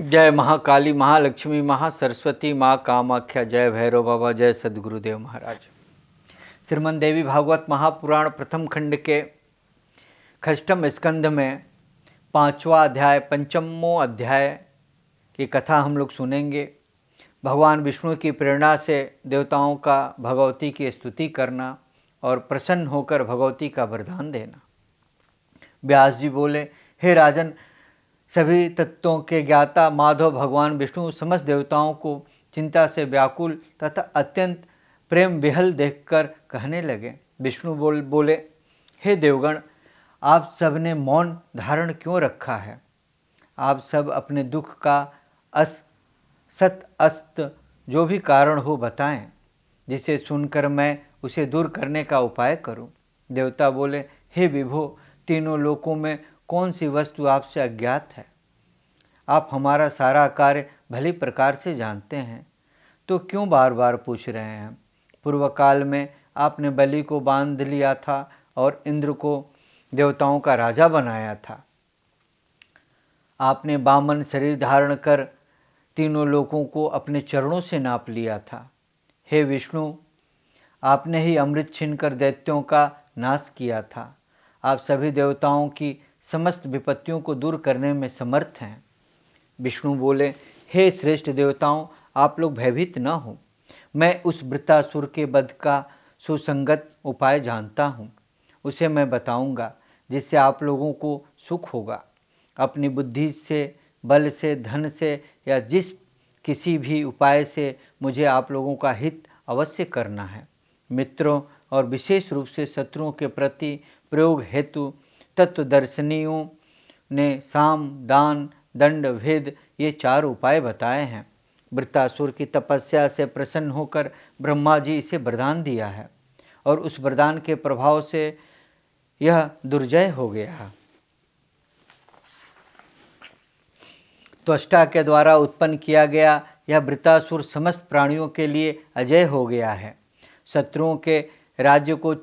जय महाकाली, महालक्ष्मी, महासरस्वती, माँ कामाख्या। जय भैरव बाबा, जय सद्गुरुदेव महाराज। श्रीमद् देवी भागवत महापुराण प्रथम खंड के षष्ठम स्कंध में पांचवा अध्याय, पंचमो अध्याय की कथा हम लोग सुनेंगे। भगवान विष्णु की प्रेरणा से देवताओं का भगवती की स्तुति करना और प्रसन्न होकर भगवती का वरदान देना। व्यास जी बोले, हे राजन, सभी तत्वों के ज्ञाता माधव भगवान विष्णु समस्त देवताओं को चिंता से व्याकुल तथा अत्यंत प्रेम विहल देखकर कहने लगे। विष्णु बोले, हे देवगण, आप सब ने मौन धारण क्यों रखा है? आप सब अपने दुख का सत अस्त जो भी कारण हो बताएं, जिसे सुनकर मैं उसे दूर करने का उपाय करूं। देवता बोले, हे विभो, तीनों लोकों में कौन सी वस्तु आपसे अज्ञात है? आप हमारा सारा कार्य भली प्रकार से जानते हैं, तो क्यों बार बार पूछ रहे हैं? पूर्व काल में आपने बलि को बांध लिया था और इंद्र को देवताओं का राजा बनाया था। आपने बामन शरीर धारण कर तीनों लोकों को अपने चरणों से नाप लिया था। हे विष्णु, आपने ही अमृत छीनकर दैत्यों का नाश किया था। आप सभी देवताओं की समस्त विपत्तियों को दूर करने में समर्थ हैं। विष्णु बोले, हे श्रेष्ठ देवताओं, आप लोग भयभीत न हो। मैं उस वृत्तासुर के वध का सुसंगत उपाय जानता हूँ। उसे मैं बताऊँगा, जिससे आप लोगों को सुख होगा। अपनी बुद्धि से, बल से, धन से या जिस किसी भी उपाय से मुझे आप लोगों का हित अवश्य करना है। मित्रों और विशेष रूप से शत्रुओं के प्रति प्रयोग हेतु तत्वदर्शनियों ने साम, दान, दंड, भेद ये चार उपाय बताए हैं। वृत्तासुर की तपस्या से प्रसन्न होकर ब्रह्मा जी इसे वरदान दिया है और उस वरदान के प्रभाव से यह दुर्जय हो गया। त्वष्टा के द्वारा उत्पन्न किया गया यह वृत्तासुर समस्त प्राणियों के लिए अजय हो गया है। शत्रुओं के राज्य को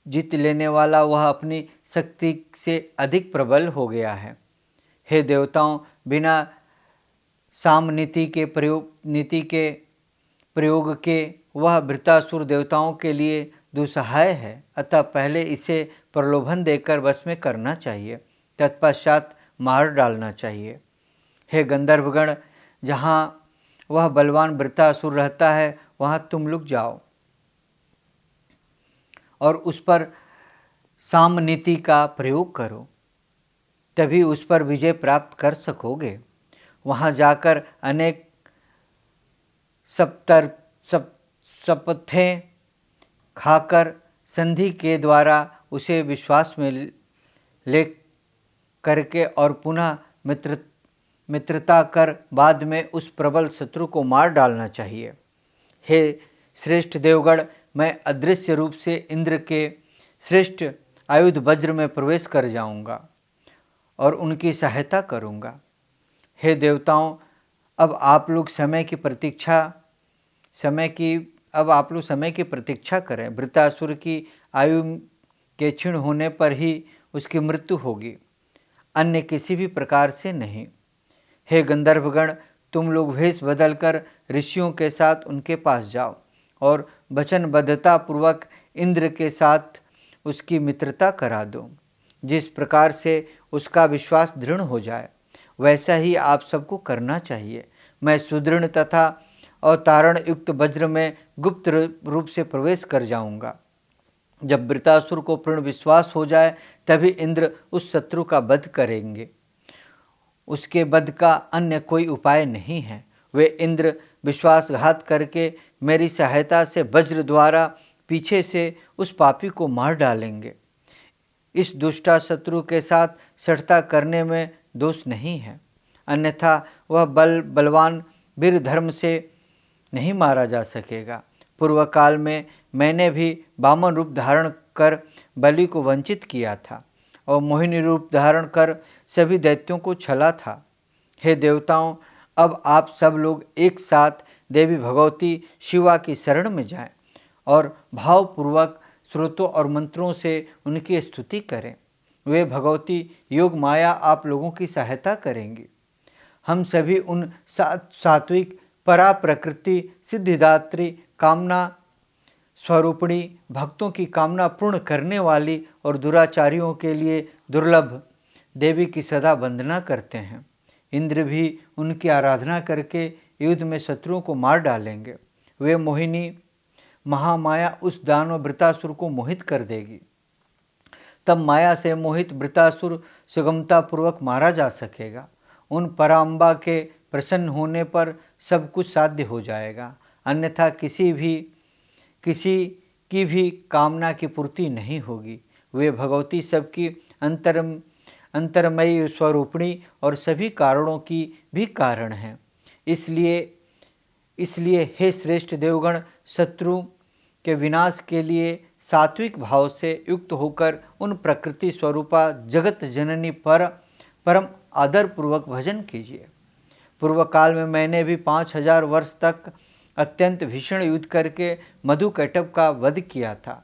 जीत लेने वाला वह अपनी शक्ति से अधिक प्रबल हो गया है। हे देवताओं, बिना साम नीति के प्रयोग के वह वृत्तासुर देवताओं के लिए दुस्सहाय है। अतः पहले इसे प्रलोभन देकर वश में करना चाहिए, तत्पश्चात मार डालना चाहिए। हे गंधर्वगण, जहाँ वह बलवान वृत्तासुर रहता है वहाँ तुम लोग जाओ और उस पर साम नीति का प्रयोग करो, तभी उस पर विजय प्राप्त कर सकोगे। वहाँ जाकर अनेक शपथें खाकर संधि के द्वारा उसे विश्वास में ले करके और पुनः मित्रता कर बाद में उस प्रबल शत्रु को मार डालना चाहिए। हे श्रेष्ठ देवगण, मैं अदृश्य रूप से इंद्र के श्रेष्ठ आयुध वज्र में प्रवेश कर जाऊंगा और उनकी सहायता करूंगा। हे देवताओं, अब आप लोग समय की प्रतीक्षा करें। वृत्तासुर की आयु के क्षीण होने पर ही उसकी मृत्यु होगी, अन्य किसी भी प्रकार से नहीं। हे गंधर्वगण, तुम लोग वेश बदलकर ऋषियों के साथ उनके पास जाओ और वचनबद्धता पूर्वक इंद्र के साथ उसकी मित्रता करा दो। जिस प्रकार से उसका विश्वास दृढ़ हो जाए, वैसा ही आप सबको करना चाहिए। मैं सुदृढ़ तथा अवतारण युक्त वज्र में गुप्त रूप से प्रवेश कर जाऊंगा। जब वृत्तासुर को पूर्ण विश्वास हो जाए, तभी इंद्र उस शत्रु का वध करेंगे। उसके वध का अन्य कोई उपाय नहीं है। वे इंद्र विश्वासघात करके मेरी सहायता से वज्र द्वारा पीछे से उस पापी को मार डालेंगे। इस दुष्टा शत्रु के साथ सठता करने में दोष नहीं है, अन्यथा वह बलवान वीर धर्म से नहीं मारा जा सकेगा। पूर्व काल में मैंने भी वामन रूप धारण कर बलि को वंचित किया था और मोहिनी रूप धारण कर सभी दैत्यों को छला था। हे देवताओं, अब आप सब लोग एक साथ देवी भगवती शिवा की शरण में जाएं और भावपूर्वक स्रोतों और मंत्रों से उनकी स्तुति करें। वे भगवती योग माया आप लोगों की सहायता करेंगी। हम सभी उन सात्विक परा प्रकृति सिद्धिदात्री कामना स्वरूपिणी भक्तों की कामना पूर्ण करने वाली और दुराचारियों के लिए दुर्लभ देवी की सदा वंदना करते हैं। इंद्र भी उनकी आराधना करके युद्ध में शत्रुओं को मार डालेंगे। वे मोहिनी महामाया उस दानव वृतासुर को मोहित कर देगी। तब माया से मोहित वृतासुर सुगमतापूर्वक मारा जा सकेगा। उन पराम्बा के प्रसन्न होने पर सब कुछ साध्य हो जाएगा, अन्यथा किसी की भी कामना की पूर्ति नहीं होगी। वे भगवती सबकी अंतरमयी स्वरूपिणी और सभी कारणों की भी कारण हैं। इसलिए हे श्रेष्ठ देवगण, शत्रु के विनाश के लिए सात्विक भाव से युक्त होकर उन प्रकृति स्वरूपा जगत जननी पर परम आदरपूर्वक भजन कीजिए। पूर्व काल में मैंने भी 5000 वर्ष तक अत्यंत भीषण युद्ध करके मधुकैटभ का वध किया था।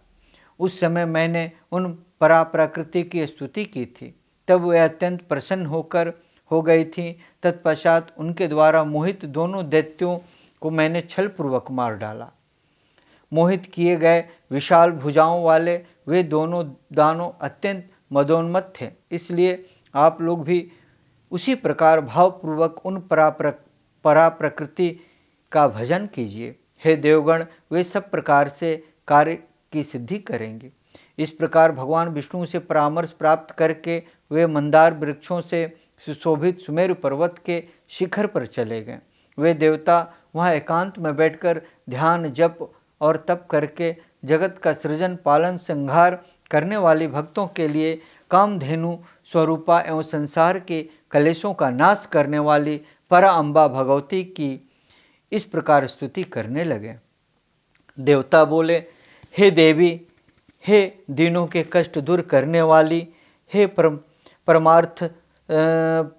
उस समय मैंने उन परा प्रकृति की स्तुति की थी। तब वे अत्यंत प्रसन्न हो गई थी। तत्पश्चात उनके द्वारा मोहित दोनों दैत्यों को मैंने छल पूर्वक मार डाला। मोहित किए गए विशाल भुजाओं वाले वे दोनों दानव अत्यंत मदोन्मत्त थे। इसलिए आप लोग भी उसी प्रकार भावपूर्वक उन परा प्रकृति का भजन कीजिए। हे देवगण, वे सब प्रकार से कार्य की सिद्धि करेंगे। इस प्रकार भगवान विष्णु से परामर्श प्राप्त करके वे मंदार वृक्षों से सुशोभित सुमेरु पर्वत के शिखर पर चले गए। वे देवता वहाँ एकांत में बैठकर ध्यान जप और तप करके जगत का सृजन पालन संहार करने वाली भक्तों के लिए कामधेनु स्वरूपा एवं संसार के कलेशों का नाश करने वाली परा अम्बा भगवती की इस प्रकार स्तुति करने लगे। देवता बोले, हे देवी, हे दीनों के कष्ट दूर करने वाली, हे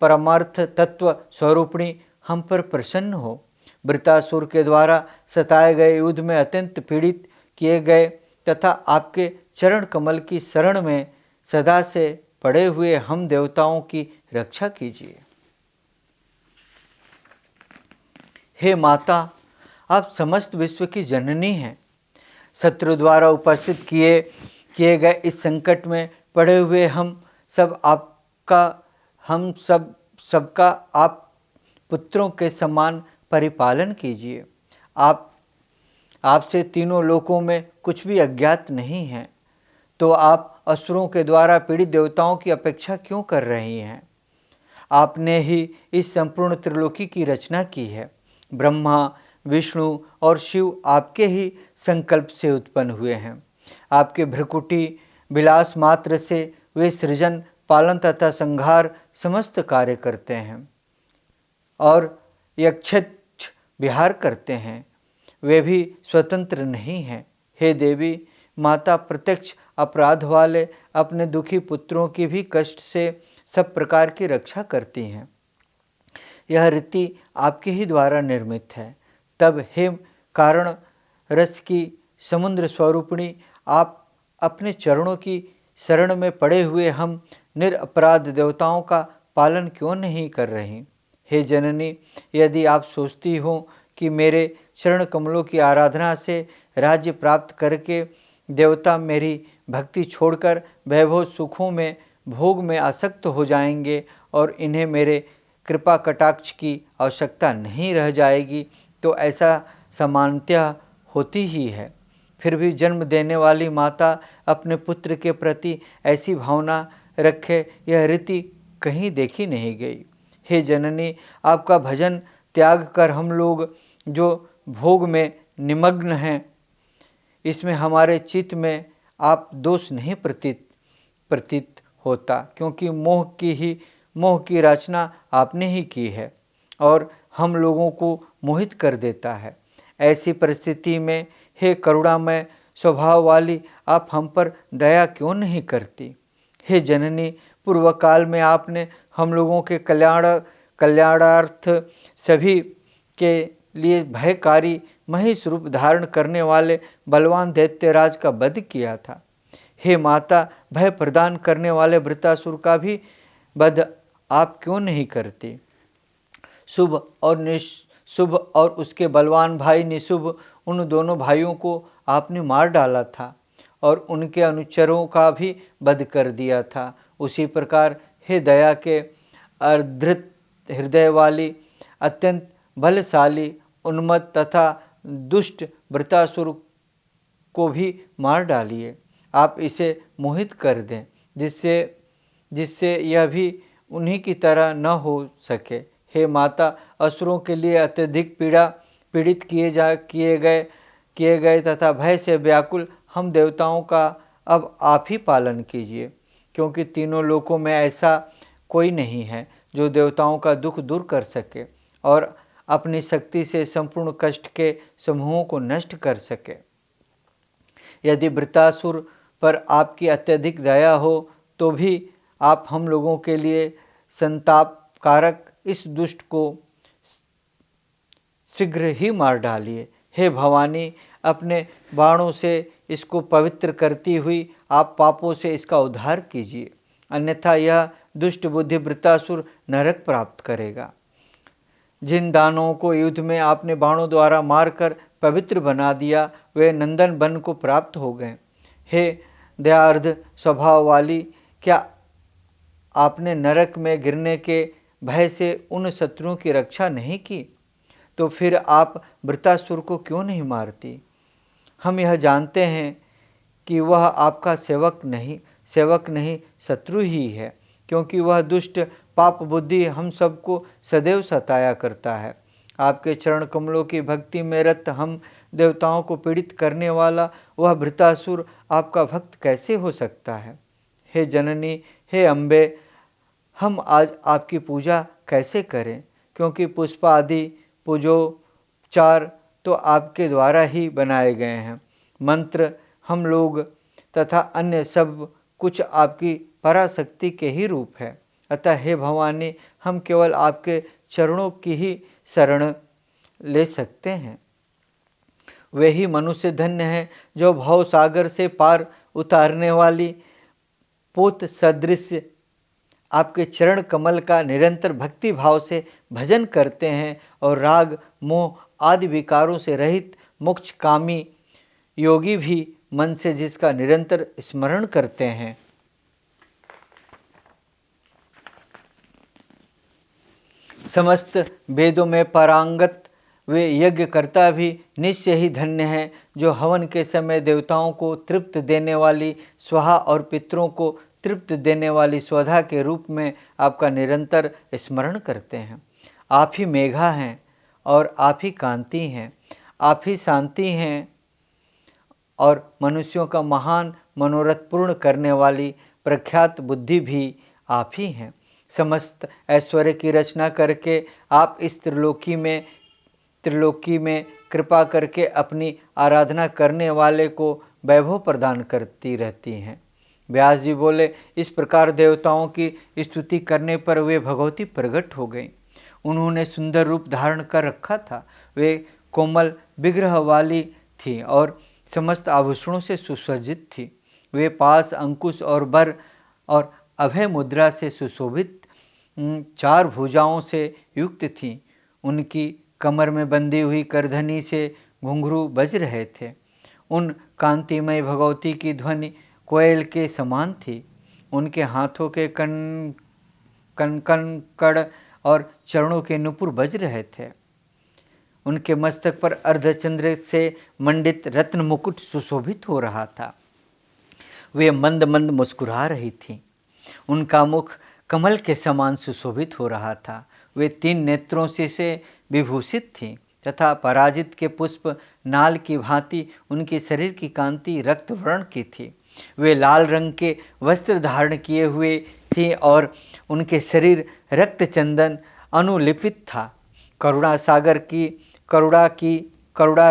परमार्थ तत्व स्वरूपिणी, हम पर प्रसन्न हो। वृतासुर के द्वारा सताए गए युद्ध में अत्यंत पीड़ित किए गए तथा आपके चरण कमल की शरण में सदा से पड़े हुए हम देवताओं की रक्षा कीजिए। हे माता, आप समस्त विश्व की जननी हैं। शत्रु द्वारा उपस्थित किए गए इस संकट में पड़े हुए हम सबका आप पुत्रों के समान परिपालन कीजिए। आपसे तीनों लोकों में कुछ भी अज्ञात नहीं है, तो आप असुरों के द्वारा पीड़ित देवताओं की अपेक्षा क्यों कर रही हैं? आपने ही इस संपूर्ण त्रिलोकी की रचना की है। ब्रह्मा, विष्णु और शिव आपके ही संकल्प से उत्पन्न हुए हैं। आपके भ्रकुटी विलास मात्र से वे सृजन पालन तथा संहार समस्त कार्य करते हैं और यक्षेच्छ विहार करते हैं। वे भी स्वतंत्र नहीं हैं। हे देवी माता, प्रत्यक्ष अपराध वाले अपने दुखी पुत्रों की भी कष्ट से सब प्रकार की रक्षा करती हैं। यह रीति आपके ही द्वारा निर्मित है। तब हे कारण रस की समुद्र स्वरूपिणी, आप अपने चरणों की शरण में पड़े हुए हम निरपराध देवताओं का पालन क्यों नहीं कर रही? हे जननी, यदि आप सोचती हो कि मेरे चरण कमलों की आराधना से राज्य प्राप्त करके देवता मेरी भक्ति छोड़कर वैभव सुखों में भोग में आसक्त हो जाएंगे और इन्हें मेरे कृपा कटाक्ष की आवश्यकता नहीं रह जाएगी, तो ऐसा सामान्यतः होती ही है। फिर भी जन्म देने वाली माता अपने पुत्र के प्रति ऐसी भावना रखे, यह रीति कहीं देखी नहीं गई। हे जननी, आपका भजन त्याग कर हम लोग जो भोग में निमग्न हैं, इसमें हमारे चित्त में आप दोष नहीं प्रतीत होता, क्योंकि मोह की रचना आपने ही की है और हम लोगों को मोहित कर देता है। ऐसी परिस्थिति में हे करुणामय स्वभाव वाली, आप हम पर दया क्यों नहीं करती? हे जननी, पूर्व काल में आपने हम लोगों के कल्याणार्थ सभी के लिए भयकारी महिष रूप धारण करने वाले बलवान दैत्यराज का वध किया था। हे माता, भय प्रदान करने वाले वृतासुर का भी वध आप क्यों नहीं करती? शुभ और निशुभ और उसके बलवान भाई निशुभ, उन दोनों भाइयों को आपने मार डाला था और उनके अनुचरों का भी वध कर दिया था। उसी प्रकार हे दया के अर्धृत हृदय वाली, अत्यंत बलशाली, उन्मत्त तथा दुष्ट वृत्तासुर को भी मार डालिए। आप इसे मोहित कर दें, जिससे यह भी उन्हीं की तरह न हो सके। हे माता, असुरों के लिए अत्यधिक पीड़ित किए गए तथा भय से व्याकुल हम देवताओं का अब आप ही पालन कीजिए, क्योंकि तीनों लोकों में ऐसा कोई नहीं है जो देवताओं का दुख दूर कर सके और अपनी शक्ति से संपूर्ण कष्ट के समूहों को नष्ट कर सके। यदि वृत्तासुर पर आपकी अत्यधिक दया हो तो भी आप हम लोगों के लिए संतापकारक इस दुष्ट को शीघ्र ही मार डालिए। हे भवानी, अपने बाणों से इसको पवित्र करती हुई आप पापों से इसका उद्धार कीजिए, अन्यथा यह दुष्ट बुद्धि वृत्तासुर नरक प्राप्त करेगा। जिन दानवों को युद्ध में आपने बाणों द्वारा मारकर पवित्र बना दिया, वे नंदन वन को प्राप्त हो गए। हे दयार्ध स्वभाव वाली, क्या आपने नरक में गिरने के भय से उन शत्रुओं की रक्षा नहीं की? तो फिर आप वृत्तासुर को क्यों नहीं मारती? हम यह जानते हैं कि वह आपका सेवक नहीं शत्रु ही है, क्योंकि वह दुष्ट पाप बुद्धि हम सबको सदैव सताया करता है। आपके चरण कमलों की भक्ति में रत हम देवताओं को पीड़ित करने वाला वह वृत्तासुर आपका भक्त कैसे हो सकता है? हे जननी, हे अम्बे, हम आज आपकी पूजा कैसे करें, क्योंकि पुष्प आदि पूजोपचार तो आपके द्वारा ही बनाए गए हैं। मंत्र, हम लोग तथा अन्य सब कुछ आपकी पराशक्ति के ही रूप है। अतः हे भवानी, हम केवल आपके चरणों की ही शरण ले सकते हैं। वे ही मनुष्य धन्य है जो भव सागर से पार उतारने वाली पोत सदृश आपके चरण कमल का निरंतर भक्ति भाव से भजन करते हैं और राग मोह आदि विकारों से रहित मोक्ष कामी योगी भी मन से जिसका निरंतर स्मरण करते हैं। समस्त वेदों में पारंगत वे यज्ञकर्ता भी निश्चय ही धन्य हैं जो हवन के समय देवताओं को तृप्त देने वाली स्वाहा और पितरों को तृप्त देने वाली स्वधा के रूप में आपका निरंतर स्मरण करते हैं। आप ही मेघा हैं और आप ही कांति हैं, आप ही शांति हैं और मनुष्यों का महान मनोरथ पूर्ण करने वाली प्रख्यात बुद्धि भी आप ही हैं। समस्त ऐश्वर्य की रचना करके आप इस त्रिलोकी में कृपा करके अपनी आराधना करने वाले को वैभव प्रदान करती रहती हैं। व्यास जी बोले, इस प्रकार देवताओं की स्तुति करने पर वे भगवती प्रकट हो गईं। उन्होंने सुंदर रूप धारण कर रखा था। वे कोमल विग्रह वाली थी और समस्त आभूषणों से सुसज्जित थी। वे पास, अंकुश और बर और अभय मुद्रा से सुशोभित 4 भुजाओं से युक्त थी। उनकी कमर में बंधी हुई करधनी से घुंघरू बज रहे थे। उन कांतिमय भगवती की ध्वनि कोयल के समान थी। उनके हाथों के कण और चरणों के नुपुर बज रहे थे। उनके मस्तक पर अर्धचंद्र से मंडित रत्न मुकुट सुशोभित हो रहा था। वे मंद मंद मुस्कुरा रही थीं। उनका मुख कमल के समान सुशोभित हो रहा था। वे 3 नेत्रों से विभूषित थीं तथा पराजित के पुष्प नाल की भांति उनके शरीर की कांति रक्त वर्ण की थी। वे लाल रंग के वस्त्र धारण किए हुए थी और उनके शरीर रक्त चंदन अनुलिपित था। करुणा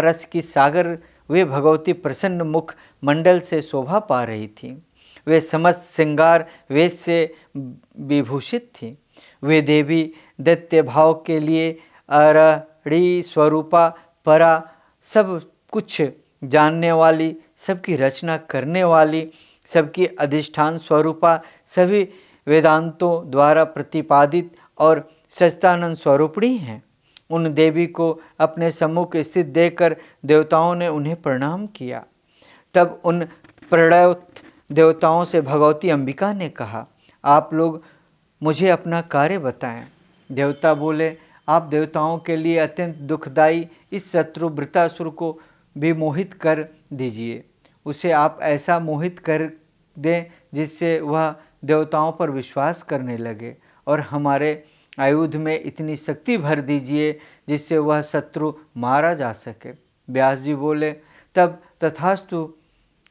रस की सागर वे भगवती प्रसन्न मुख मंडल से शोभा पा रही थी। वे समस्त श्रृंगार वेश से विभूषित थी। वे देवी दैत्य भाव के लिए अरड़ी स्वरूपा परा, सब कुछ जानने वाली, सबकी रचना करने वाली, सबकी अधिष्ठान स्वरूपा, सभी वेदांतों द्वारा प्रतिपादित और सच्चिदानंद स्वरूपिणी हैं। उन देवी को अपने सम्मुख स्थित देखकर देवताओं ने उन्हें प्रणाम किया। तब उन प्रणत देवताओं से भगवती अंबिका ने कहा, आप लोग मुझे अपना कार्य बताएं। देवता बोले, आप देवताओं के लिए अत्यंत दुखदायी इस शत्रु वृत्रासुर को भी मोहित कर दीजिए। उसे आप ऐसा मोहित कर दें जिससे वह देवताओं पर विश्वास करने लगे, और हमारे आयुध में इतनी शक्ति भर दीजिए जिससे वह शत्रु मारा जा सके। व्यास जी बोले, तब तथास्तु।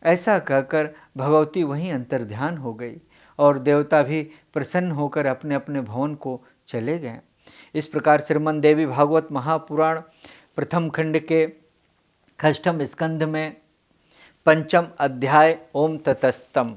ऐसा कहकर भगवती वहीं अंतर्ध्यान हो गई और देवता भी प्रसन्न होकर अपने अपने भवन को चले गए। इस प्रकार श्रीमद् देवी भागवत महापुराण प्रथम खंड के षष्ठम स्कंध में पंचम अध्याय ओम ततस्तम